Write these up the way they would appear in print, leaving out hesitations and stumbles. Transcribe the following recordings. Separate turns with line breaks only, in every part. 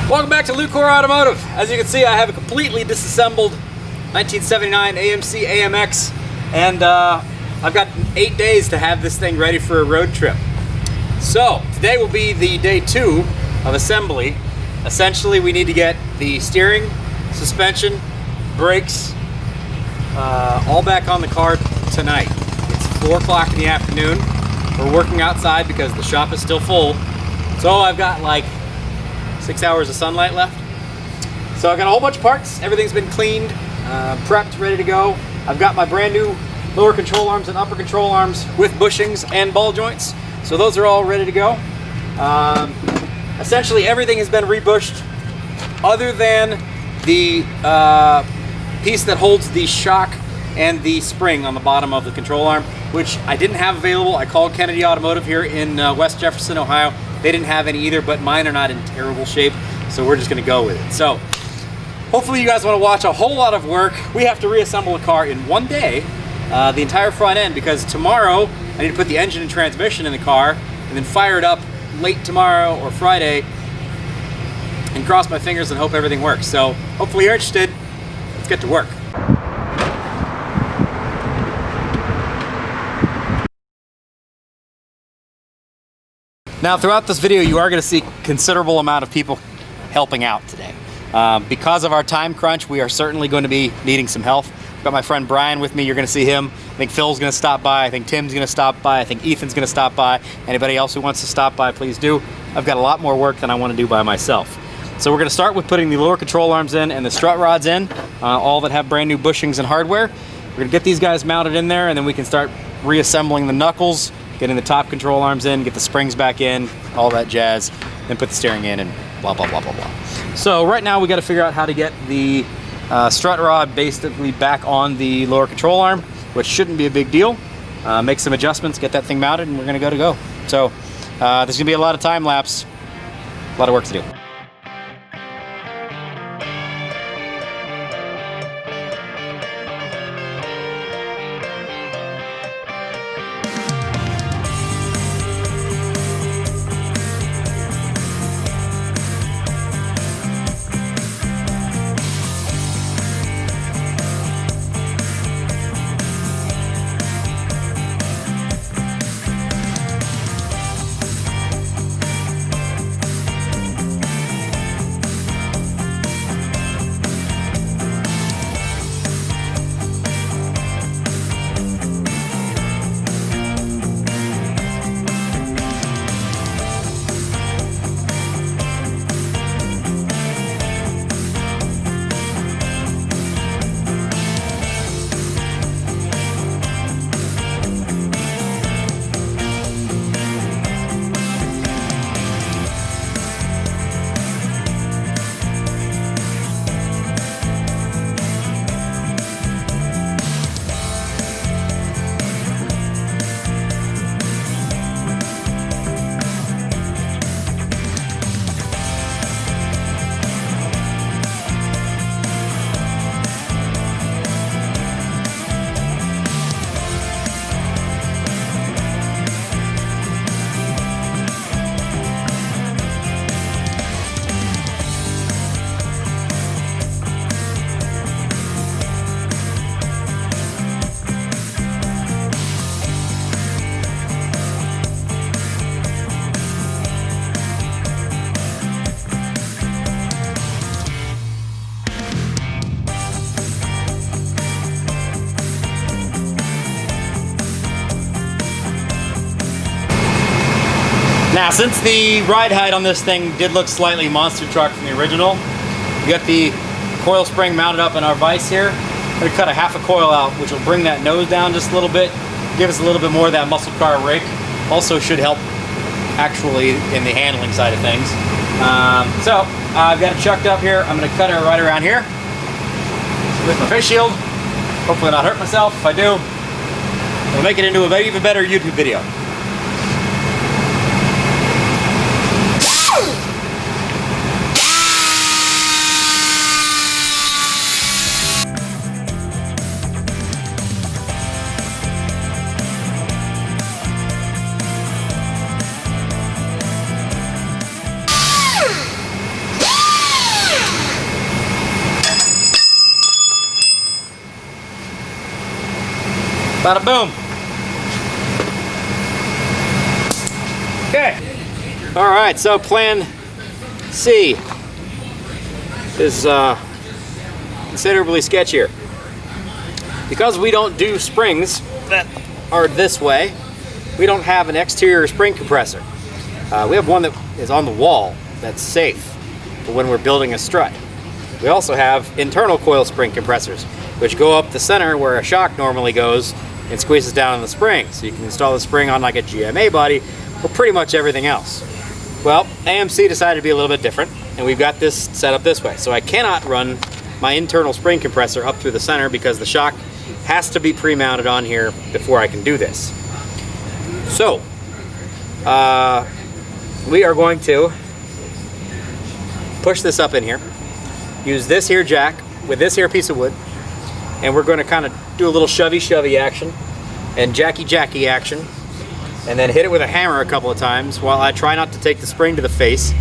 Welcome back to Lucore Automotive. As you can see, I have a completely disassembled 1979 AMC AMX, and I've got 8 days to have this thing ready for a road trip. So today will be the day 2 of assembly. Essentially, we need to get the steering, suspension, brakes, all back on the car tonight. It's 4 o'clock in the afternoon. We're working outside because the shop is still full. So I've got like 6 hours of sunlight left. So I've got a whole bunch of parts. Everything's been cleaned, prepped, ready to go. I've got my brand new lower control arms and upper control arms with bushings and ball joints. So those are all ready to go. Essentially everything has been rebushed other than the piece that holds the shock and the spring on the bottom of the control arm, which I didn't have available. I called Kennedy Automotive here in West Jefferson, Ohio. They didn't have any either, but mine are not in terrible shape, so we're just gonna go with it. So hopefully you guys wanna watch a whole lot of work. We have to reassemble a car in 1 day, the entire front end, because tomorrow I need to put the engine and transmission in the car and then fire it up late tomorrow or Friday and cross my fingers and hope everything works. So hopefully you're interested. Let's get to work. Now throughout this video you are going to see considerable amount of people helping out today. Because of our time crunch, we are certainly going to be needing some help. I've got my friend Brian with me. You're going to see him. I think Phil's going to stop by. I think Tim's going to stop by. I think Ethan's going to stop by. Anybody else who wants to stop by, please do. I've got a lot more work than I want to do by myself. So we're going to start with putting the lower control arms in and the strut rods in, all that have brand new bushings and hardware. We're going to get these guys mounted in there, and then we can start reassembling the knuckles, getting the top control arms in, get the springs back in, all that jazz, then put the steering in and blah, blah, blah, blah, blah. So right now we got to figure out how to get the strut rod basically back on the lower control arm, which shouldn't be a big deal. Make some adjustments, get that thing mounted, and we're going to go. So there's going to be a lot of time lapse, a lot of work to do. Now, since the ride height on this thing did look slightly monster truck from the original, we got the coil spring mounted up in our vise here. I'm going to cut a half a coil out, which will bring that nose down just a little bit, give us a little bit more of that muscle car rake. Also should help actually in the handling side of things. So I've got it chucked up here. I'm going to cut it right around here with my face shield. Hopefully not hurt myself. If I do, we'll make it into an even better YouTube video. Bada boom. Okay. All right, so plan C is considerably sketchier. Because we don't do springs that are this way, we don't have an exterior spring compressor. We have one that is on the wall that's safe for when we're building a strut. We also have internal coil spring compressors, which go up the center where a shock normally goes and squeezes down on the spring. So you can install the spring on like a GMA body or pretty much everything else. Well, AMC decided to be a little bit different, and we've got this set up this way. So I cannot run my internal spring compressor up through the center because the shock has to be pre-mounted on here before I can do this. So, we are going to push this up in here, use this here jack with this here piece of wood, and we're going to kind of do a little shovey action and jacky action, and then hit it with a hammer a couple of times while I try not to take the spring to the face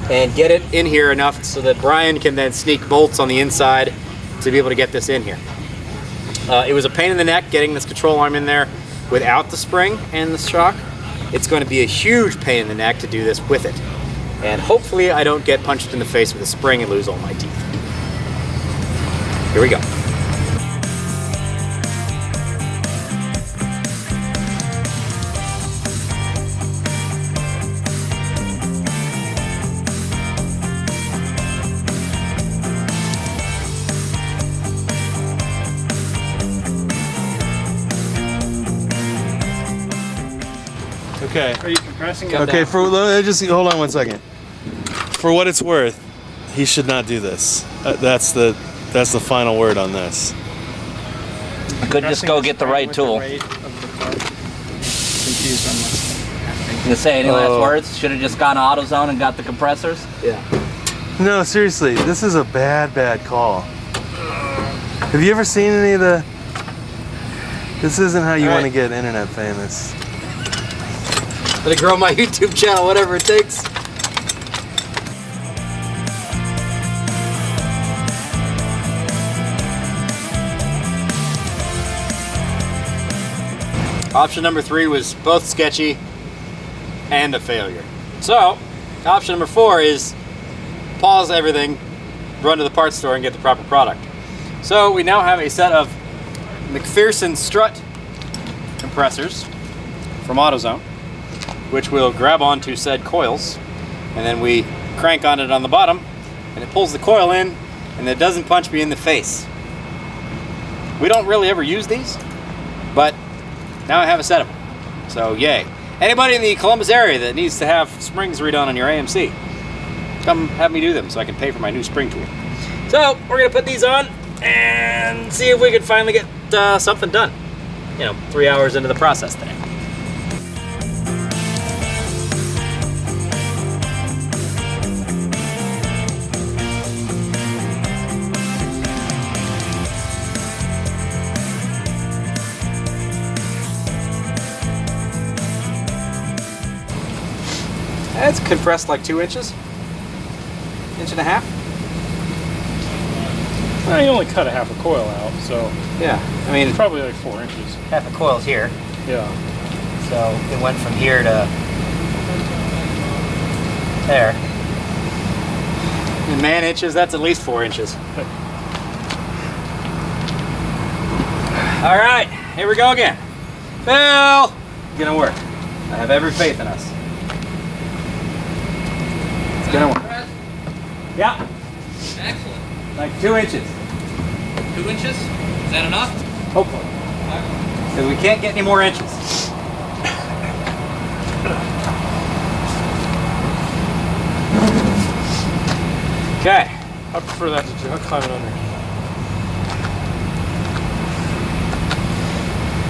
and get it in here enough so that Brian can then sneak bolts on the inside to be able to get this in here. It was a pain in the neck getting this control arm in there without the spring and the shock. It's going to be a huge pain in the neck to do this with it. And hopefully I don't get punched in the face with a spring and lose all my teeth. Here we go.
Okay.
Are you compressing it?
Okay, just hold on one second. For what it's worth, he should not do this. That's the final word on this.
Could just go get the right tool.
Confused on this.
You say any last words? Should have just gone to AutoZone and got the compressors?
Yeah.
No, seriously, this is a bad call. Have you ever seen any of the... This isn't how you want to get internet famous.
Let it grow my YouTube channel, whatever it takes. Option number 3 was both sketchy and a failure. So, option number 4 is pause everything, run to the parts store and get the proper product. So we now have a set of McPherson strut compressors from AutoZone, which will grab onto said coils, and then we crank on it on the bottom, and it pulls the coil in, and it doesn't punch me in the face. We don't really ever use these, but now I have a set of them, so yay. Anybody in the Columbus area that needs to have springs redone on your AMC, come have me do them so I can pay for my new spring tool. So we're gonna put these on and see if we can finally get something done. 3 hours into the process today. It's compressed like 2 inches, 1.5 inches.
Well, you only cut a half a coil out, so
Yeah, I mean,
probably like 4 inches.
half the coil's here,
Yeah.
so it went from here to there. In man inches, that's at least 4 inches. All right, here we go again. Phil, it's gonna work. I have every faith in us. It's gonna work. Yeah,
Excellent.
like 2 inches,
2 inches? Is that enough?
hopefully. Because we can't get any more inches. Okay.
I prefer that to climb it under.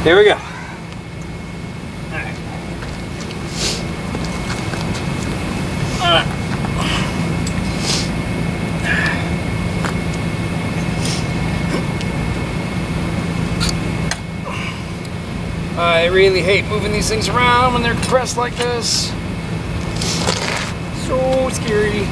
Here we go. I really hate moving these things around when they're compressed like this. So scary.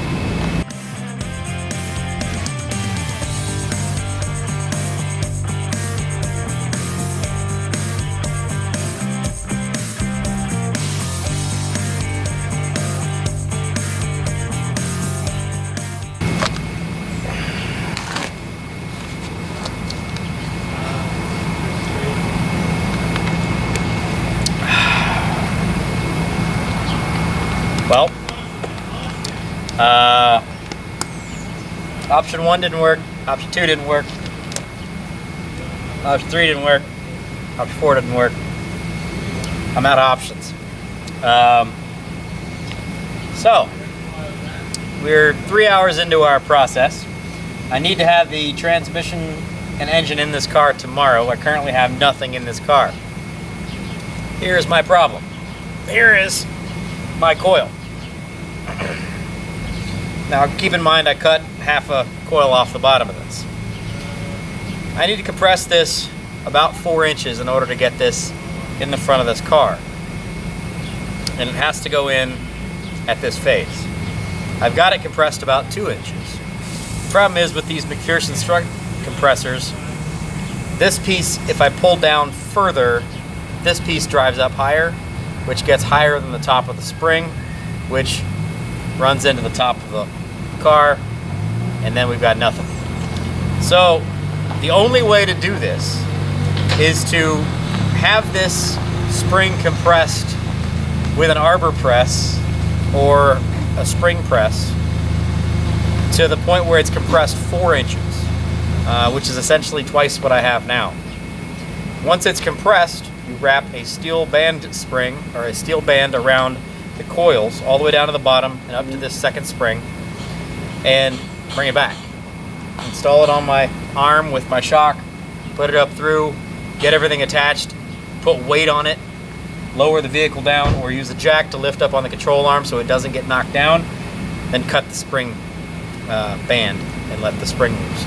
Option 1 didn't work. Option 2 didn't work. Option 3 didn't work. Option 4 didn't work. I'm out of options. So, we're 3 hours into our process. I need to have the transmission and engine in this car tomorrow. I currently have nothing in this car. Here's my problem. Here is my coil. Now keep in mind I cut half a coil off the bottom of this. I need to compress this about 4 inches in order to get this in the front of this car. And it has to go in at this phase. I've got it compressed about 2 inches. The problem is with these McPherson strut compressors, this piece, if I pull down further, this piece drives up higher, which gets higher than the top of the spring, which runs into the top of the car, and then we've got nothing. So the only way to do this is to have this spring compressed with an arbor press or a spring press to the point where it's compressed 4 inches, which is essentially twice what I have now. Once it's compressed, you wrap a steel band spring or a steel band around the coils all the way down to the bottom and up to this second spring and bring it back. Install it on my arm with my shock, put it up through, get everything attached, put weight on it, lower the vehicle down, or use a jack to lift up on the control arm so it doesn't get knocked down, then cut the spring band and let the spring loose.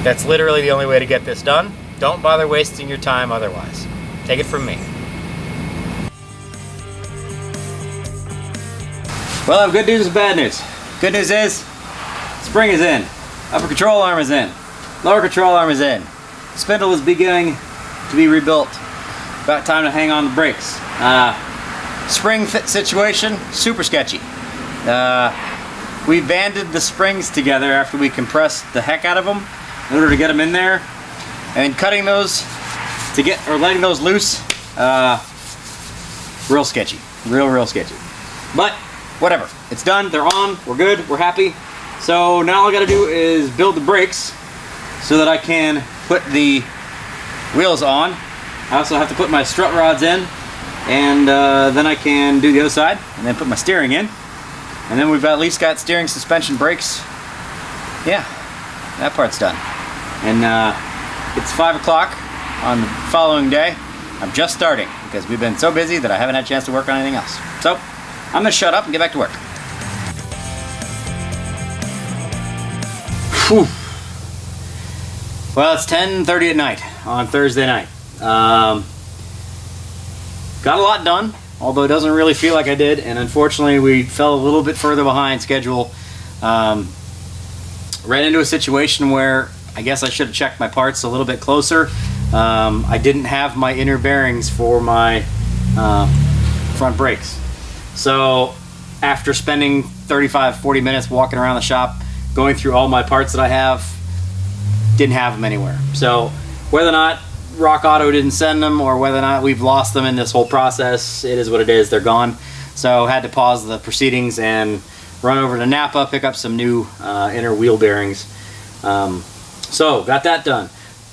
That's literally the only way to get this done. Don't bother wasting your time otherwise. Take it from me. Well, I have good news and bad news. Good news is, spring is in, upper control arm is in, lower control arm is in. Spindle is beginning to be rebuilt. About time to hang on the brakes. Spring fit situation, super sketchy. We banded the springs together after we compressed the heck out of them in order to get them in there, and cutting those to get, or letting those loose, real sketchy, real sketchy. But whatever, it's done, they're on, we're good, we're happy. So now all I gotta do is build the brakes so that I can put the wheels on. I also have to put my strut rods in, and then I can do the other side and then put my steering in. And then we've at least got steering, suspension, brakes. Yeah, that part's done. And it's 5 o'clock on the following day. I'm just starting because we've been so busy that I haven't had a chance to work on anything else. So I'm gonna shut up and get back to work. Whew. Well, it's 10:30 at night on Thursday night. Got a lot done, although it doesn't really feel like I did, and unfortunately we fell a little bit further behind schedule. Ran into a situation where I guess I should have checked my parts a little bit closer. I didn't have my inner bearings for my front brakes. So after spending 35-40 minutes walking around the shop, going through all my parts that I have, didn't have them anywhere. So whether or not Rock Auto didn't send them or whether or not we've lost them in this whole process, it is what it is, they're gone. So had to pause the proceedings and run over to Napa, pick up some new inner wheel bearings. So got that done.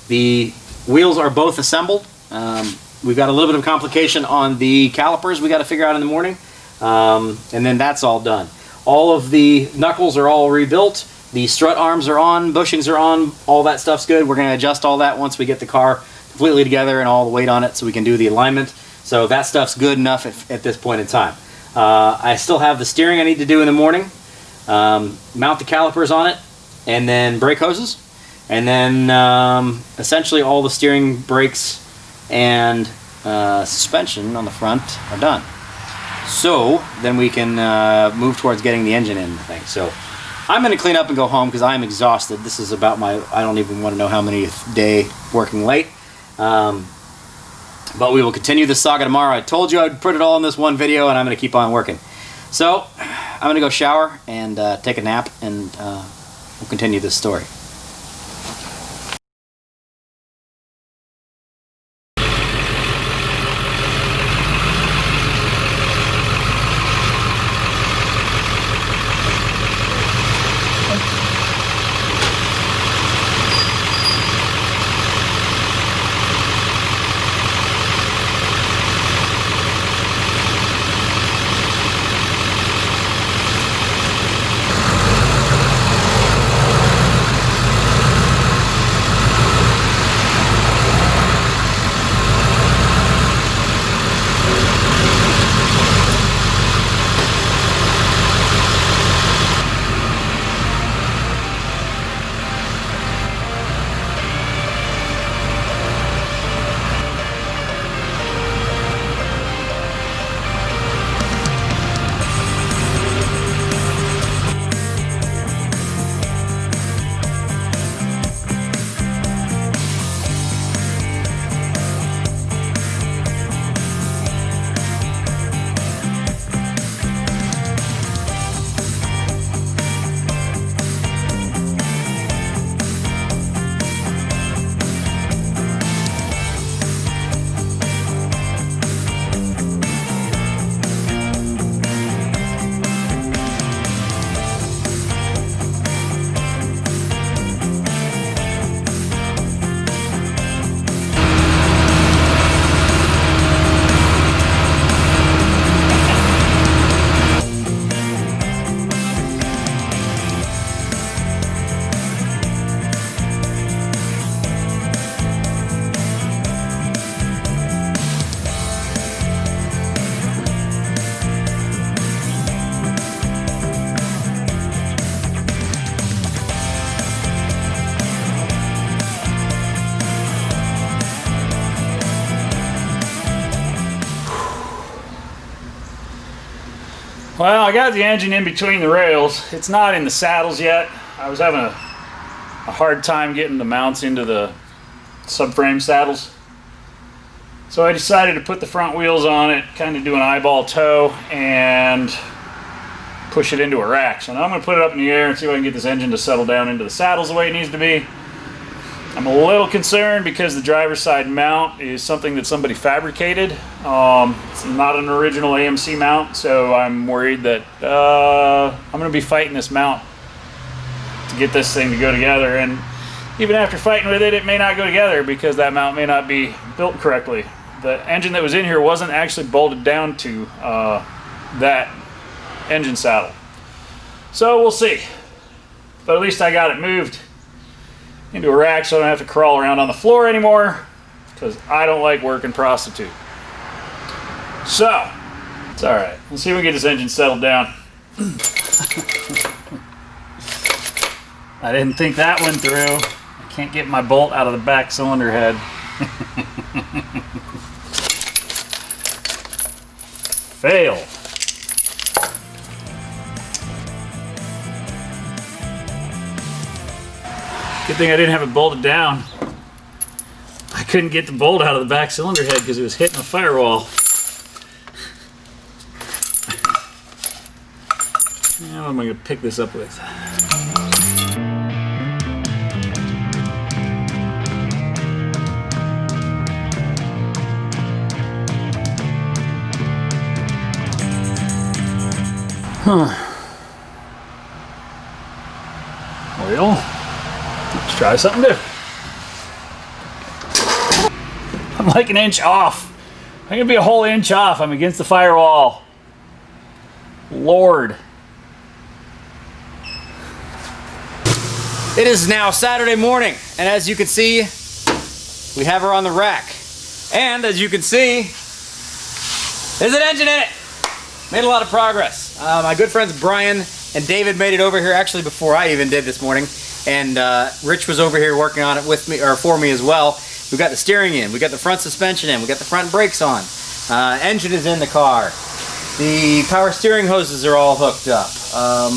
The wheels are both assembled. We've got a little bit of complication on the calipers we got to figure out in the morning, and then that's all done. All of the knuckles are all rebuilt. The strut arms are on, bushings are on, all that stuff's good. We're going to adjust all that once we get the car completely together and all the weight on it so we can do the alignment. So that stuff's good enough at this point in time. I still have the steering I need to do in the morning, mount the calipers on it, and then brake hoses. And then essentially all the steering, brakes, and suspension on the front are done. So then we can move towards getting the engine in the thing. So I'm going to clean up and go home because I'm exhausted. This is about my, I don't even want to know how many day working late. But we will continue this saga tomorrow. I told you I'd put it all in this one video, and I'm going to keep on working. So I'm going to go shower and take a nap, and we'll continue this story.
Well, I got the engine in between the rails. It's not in the saddles yet. I was having a hard time getting the mounts into the subframe saddles. So I decided to put the front wheels on it, kind of do an eyeball tow, and push it into a rack. So now I'm going to put it up in the air and see if I can get this engine to settle down into the saddles the way it needs to be. I'm a little concerned because the driver's side mount is something that somebody fabricated. It's not an original AMC mount, so I'm worried that I'm going to be fighting this mount to get this thing to go together. And even after fighting with it, it may not go together because that mount may not be built correctly. The engine that was in here wasn't actually bolted down to that engine saddle. So we'll see. But at least I got it moved into a rack so I don't have to crawl around on the floor anymore, because I don't like working prostitute. So, it's alright. Let's see if we can get this engine settled down. I didn't think that went through. I can't get my bolt out of the back cylinder head. Fail. Good thing I didn't have it bolted down. I couldn't get the bolt out of the back cylinder head because it was hitting the firewall. Now what am I going to pick this up with? Well, let's try something new. I'm like an inch off. I'm gonna be a whole inch off. I'm against the firewall. Lord.
It is now Saturday morning, and as you can see, we have her on the rack. And as you can see, there's an engine in it. Made a lot of progress. My good friends Brian and David made it over here actually before I even did this morning, and Rich was over here working on it with me, or for me as well. We got the steering in, we got the front suspension in, we got the front brakes on. Engine is in the car. The power steering hoses are all hooked up.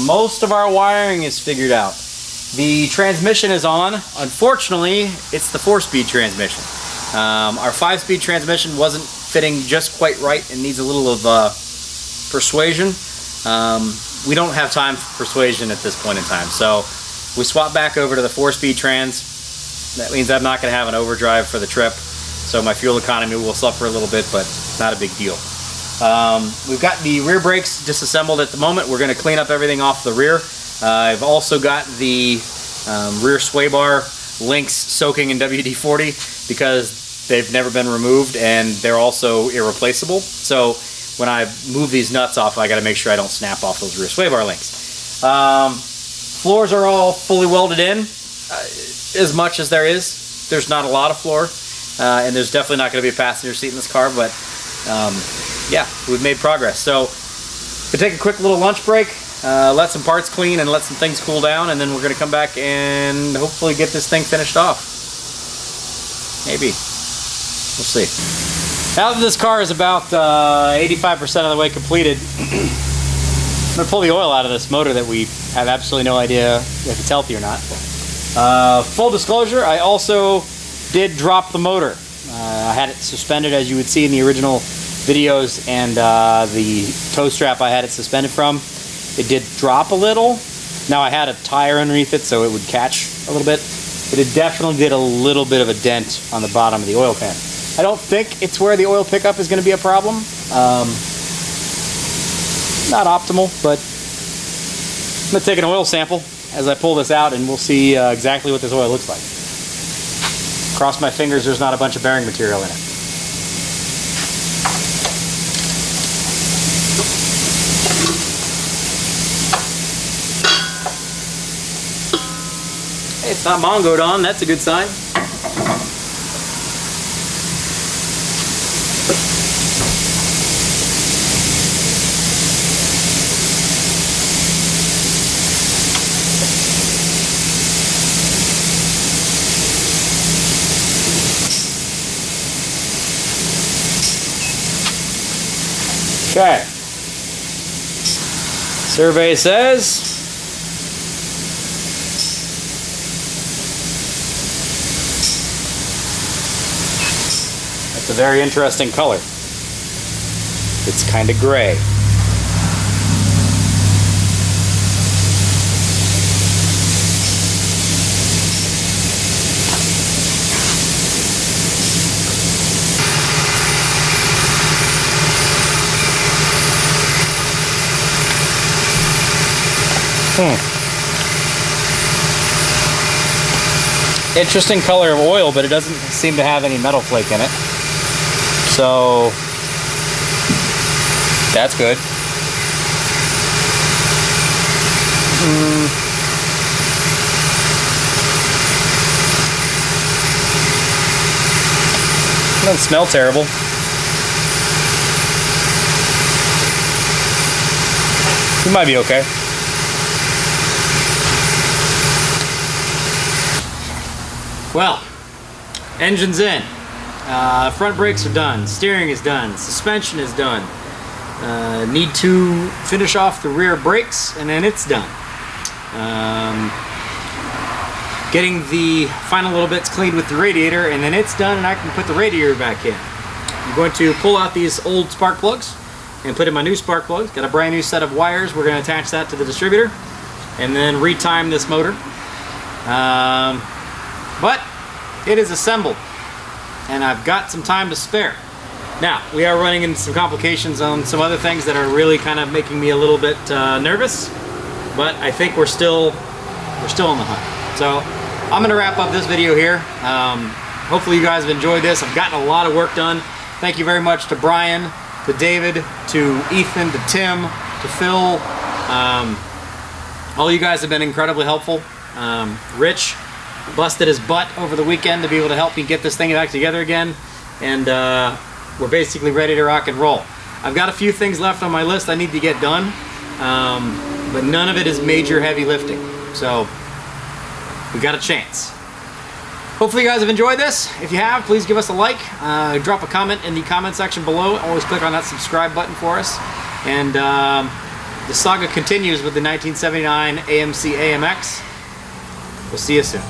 Most of our wiring is figured out. The transmission is on. Unfortunately, it's the 4-speed transmission. Our 5-speed transmission wasn't fitting just quite right and needs a little of persuasion. We don't have time for persuasion at this point in time, so we swapped back over to the 4-speed trans. That means I'm not going to have an overdrive for the trip, so my fuel economy will suffer a little bit, but not a big deal. We've got the rear brakes disassembled at the moment. We're going to clean up everything off the rear. I've also got the rear sway bar links soaking in WD-40 because they've never been removed and they're also irreplaceable. So when I move these nuts off, I got to make sure I don't snap off those rear sway bar links. Floors are all fully welded in, as much as there is. There's not a lot of floor, and there's definitely not going to be a passenger seat in this car, but yeah, we've made progress. So we'll take a quick little lunch break, let some parts clean and let some things cool down, and then we're going to come back and hopefully get this thing finished off. Maybe. We'll see. Now that this car is about 85% of the way completed, I'm going to pull the oil out of this motor that we have absolutely no idea if it's healthy or not. Full disclosure, I also did drop the motor. I had it suspended, as you would see in the original videos, and the tow strap I had it suspended from, it did drop a little. Now I had a tire underneath it so it would catch a little bit, but it definitely did a little bit of a dent on the bottom of the oil pan. I don't think it's where the oil pickup is going to be a problem. Not optimal, but I'm going to take an oil sample as I pull this out and we'll see exactly what this oil looks like. Cross my fingers there's not a bunch of bearing material in it. Hey, it's not Mongoed on, that's a good sign. Okay. Survey says that's a very interesting color. It's kind of gray. Interesting color of oil, but it doesn't seem to have any metal flake in it. So that's good. Doesn't smell terrible. It might be okay. Well, engine's in. Front brakes are done. Steering is done. Suspension is done. Need to finish off the rear brakes, and then it's done. Getting the final little bits cleaned with the radiator, and then it's done, and I can put the radiator back in. I'm going to pull out these old spark plugs and put in my new spark plugs. Got a brand new set of wires. We're going to attach that to the distributor, and then retime this motor. But it is assembled, and I've got some time to spare. Now, we are running into some complications on some other things that are really kind of making me a little bit nervous, but I think we're still on the hunt. So I'm going to wrap up this video here. Hopefully you guys have enjoyed this. I've gotten a lot of work done. Thank you very much to Brian, to David, to Ethan, to Tim, to Phil. All you guys have been incredibly helpful. Rich busted his butt over the weekend to be able to help me get this thing back together again, and we're basically ready to rock and roll. I've got a few things left on my list I need to get done, but none of it is major heavy lifting, so we got a chance. Hopefully you guys have enjoyed this. If you have, please give us a like, drop a comment in the comment section below. Always click on that subscribe button for us, and the saga continues with the 1979 AMC AMX. We'll see you soon.